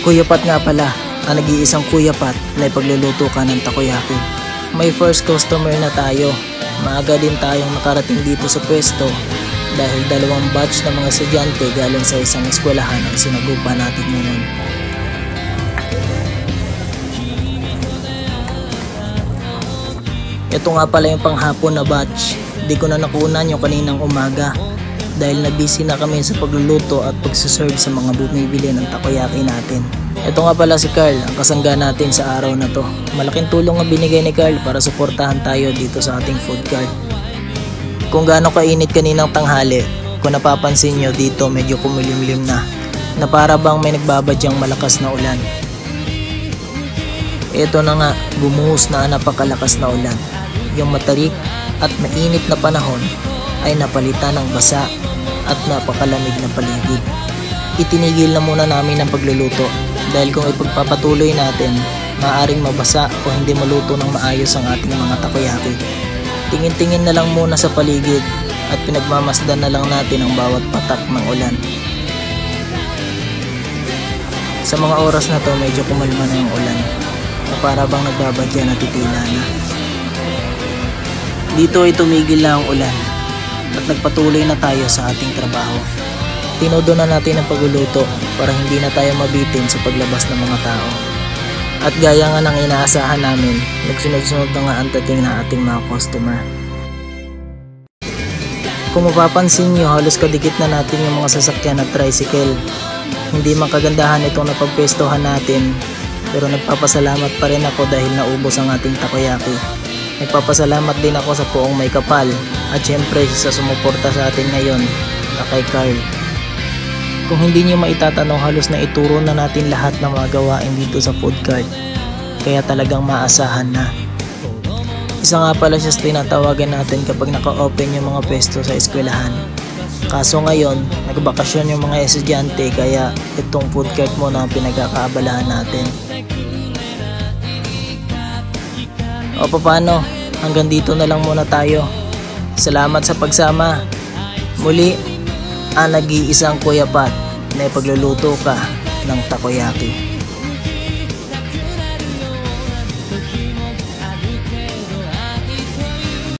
Kuya Pat nga pala, ang nag-iisang Kuya Pat na ipagluluto ka ng takoyaki. May first customer na tayo. Maaga din tayong nakarating dito sa pwesto dahil 2 batch ng mga estudyante galing sa isang eskwelahan ang sinagupa natin ngayon. Ito nga pala yung panghapon na batch. Di ko na nakunan yung kaninang umaga dahil na-busy na kami sa pagluluto at pagsaserve sa mga bumibili ng takoyaki natin. Ito nga pala si Carl, ang kasangga natin sa araw na to. Malaking tulong ang binigay ni Carl para suportahan tayo dito sa ating food cart. Kung gaano kainit kaninang tanghali, kung napapansin nyo dito medyo kumulimlim na para bang may nagbabadyang malakas na ulan. Ito na nga, bumuhos na napakalakas na ulan. Yung matarik at mainit na panahon ay napalitan ng basa at napakalamig na paligid. Itinigil na muna namin ang pagluluto dahil kung ipagpapatuloy natin, maaaring mabasa o hindi maluto ng maayos ang ating mga takoyaki. Tingin-tingin na lang muna sa paligid at pinagmamasdan na lang natin ang bawat patak ng ulan. Sa mga oras na to medyo kumalma na yung ulan na para bang nagbabadya na titila na. Dito ay tumigil na ang ulan at nagpatuloy na tayo sa ating trabaho. Tinodo na natin ang pagluluto para hindi na tayo mabitin sa paglabas ng mga tao. At gaya nga ng inaasahan namin, nagsunod-sunod na nga ang dating na ating mga customer. Kung mapapansin nyo, halos kadikit na natin yung mga sasakyan at tricycle. Hindi man kagandahan itong napagpestohan natin, pero nagpapasalamat pa rin ako dahil naubos ang ating takoyaki. Nagpapasalamat din ako sa Poong May Kapal at syempre sa sumuporta sa atin ngayon na kay Carl. Kung hindi nyo maitatanong, halos na ituro na natin lahat ng mga gawain dito sa food cart, kaya talagang maasahan na. Isa nga pala siya sa tinatawagan natin kapag naka-open yung mga pwesto sa eskwelahan. Kaso ngayon, nagbakasyon yung mga estudyante kaya itong food cart muna ang pinagkakaabalahan natin. O paano, hanggang dito na lang muna tayo. Salamat sa pagsama. Muli, ang nag-iisang Kuya Pat na ipagluluto ka ng takoyaki.